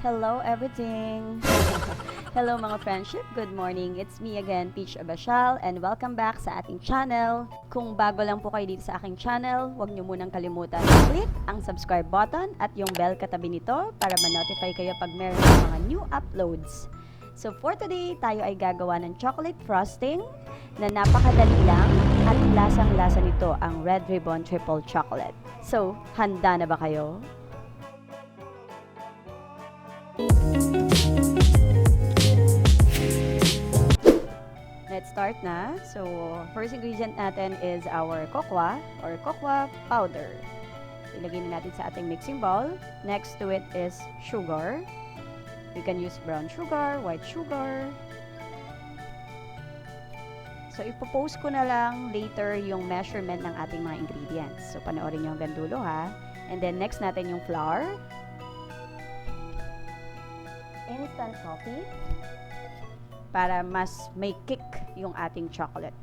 Hello everything! Hello mga friendship, good morning. It's me again, Peach Abacial, and welcome back sa ating channel. Kung bago lang po kayo dito sa aking channel, huwag niyo munang kalimutan i-click ang subscribe button at yung bell katabi nito para ma-notify kayo pag meron ng mga new uploads. So for today, tayo ay gagawa ng chocolate frosting na napakadali lang at lasang-lasa nito ang Red Ribbon Triple Chocolate. So, handa na ba kayo? Let's start na. So, first ingredient natin is our cocoa or cocoa powder. Ilagay na natin sa ating mixing bowl. Next to it is sugar. You can use brown sugar, white sugar. So, ipopost ko na lang later yung measurement ng ating mga ingredients. So, panoorin nyo hanggang dulo ha. And then, next natin yung flour. Instant coffee. Para mas may kick yung ating chocolate.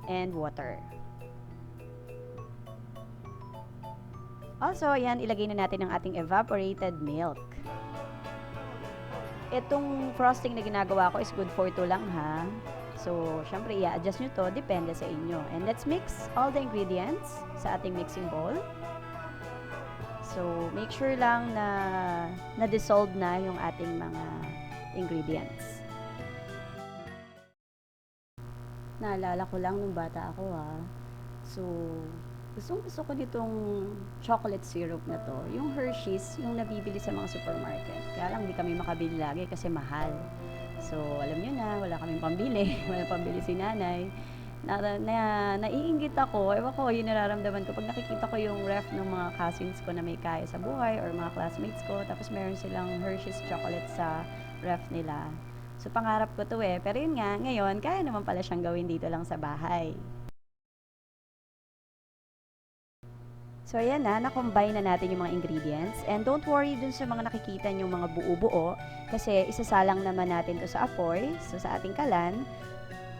And water. Also, ayan, ilagay na natin ang ating evaporated milk. Itong frosting na ginagawa ko is good for 2 lang ha. So, syempre, i-adjust nyo to. Depende sa inyo. And let's mix all the ingredients sa ating mixing bowl. So, make sure lang na na-dissolve na yung ating mga ingredients. Naalala ko lang nung bata ako ha. So, gusto ko nitong chocolate syrup na to. Yung Hershey's, yung nabibili sa mga supermarket. Kaya lang, hindi kami makabili lagi kasi mahal. So, alam nyo na, wala kaming pambili. Wala pambili si Nanay. Naiinggit ako. Ewan ko, yun nararamdaman ko. Pag nakikita ko yung ref ng mga cousins ko na may kaya sa buhay or mga classmates ko, tapos meron silang Hershey's chocolate sa ref nila. So, pangarap ko to eh. Pero yun nga, ngayon, kaya naman pala siyang gawin dito lang sa bahay. So, ayan na-combine na natin yung mga ingredients. And don't worry dun sa mga nakikita yung mga buo-buo kasi isasalang naman natin to sa apoy, so sa ating kalan.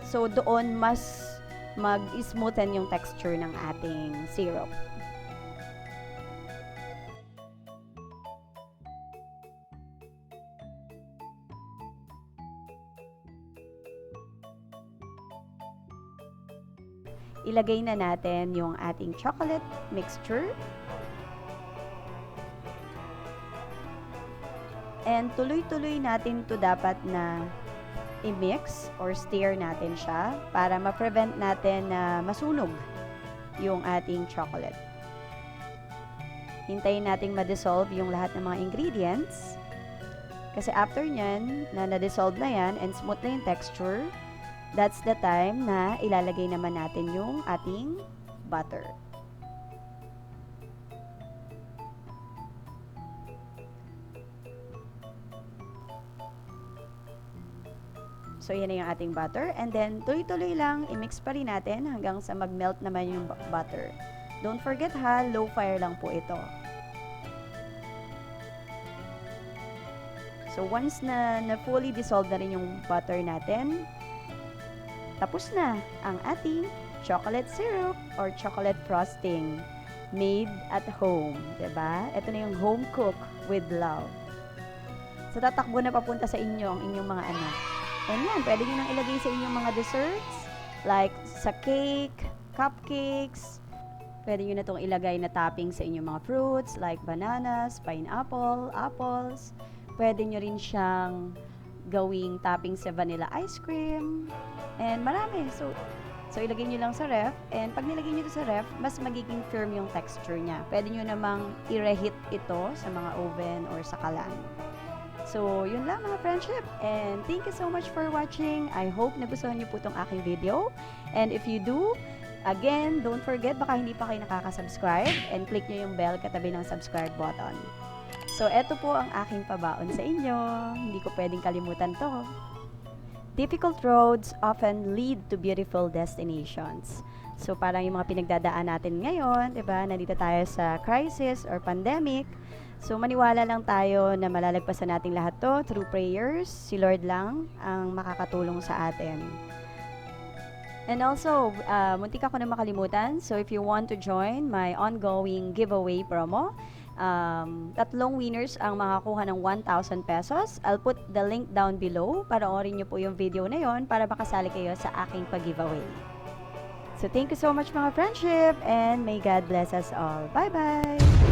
So, doon mas mag-smoothen yung texture ng ating syrup. Ilagay na natin yung ating chocolate mixture. And tuloy-tuloy natin to dapat na i-mix or stir natin siya para ma-prevent natin na masunog yung ating chocolate. Hintayin nating ma-dissolve yung lahat ng mga ingredients. Kasi after nyan, na na-dissolve na yan and smooth na yung texture, that's the time na ilalagay naman natin yung ating butter. So, yan na yung ating butter. And then, tuloy-tuloy lang, i-mix pa rin natin hanggang sa mag-melt naman yung butter. Don't forget ha, low fire lang po ito. So, once na fully dissolved na rin yung butter natin, tapos na ang ating chocolate syrup or chocolate frosting made at home, 'di ba? Ito na yung home cook with love. So tatakbo na papunta sa inyo ang inyong mga anak. And yan, pwede nyo nang ilagay sa inyong mga desserts like sa cake, cupcakes. Pwede nyo na itong ilagay na topping sa inyong mga fruits like bananas, pineapple, apples. Pwede nyo rin siyang gawing topping sa vanilla ice cream. And marami. So ilagay nyo lang sa ref. And pag nilagay nyo ito sa ref, mas magiging firm yung texture niya. Pwede nyo namang i-reheat ito sa mga oven or sa kalan. So, yun lang mga friendship. And thank you so much for watching. I hope nagustuhan nyo po itong aking video. And if you do, again, don't forget, baka hindi pa kayo nakaka-subscribe. And click nyo yung bell katabi ng subscribe button. So, eto po ang aking pabaon sa inyo. Hindi ko pwedeng kalimutan to. Difficult roads often lead to beautiful destinations. So, parang yung mga pinagdadaan natin ngayon, diba? Nandito tayo sa crisis or pandemic. So, maniwala lang tayo na malalagpasan natin lahat to through prayers. Si Lord lang ang makakatulong sa atin. And also, muntik ako na makalimutan. So, if you want to join my ongoing giveaway promo, Tatlong winners ang makakuha ng 1,000 pesos. I'll put the link down below. Panoorin nyo po yung video na yon para makasali kayo sa aking pag-giveaway. So, thank you so much mga friendship and may God bless us all. Bye-bye!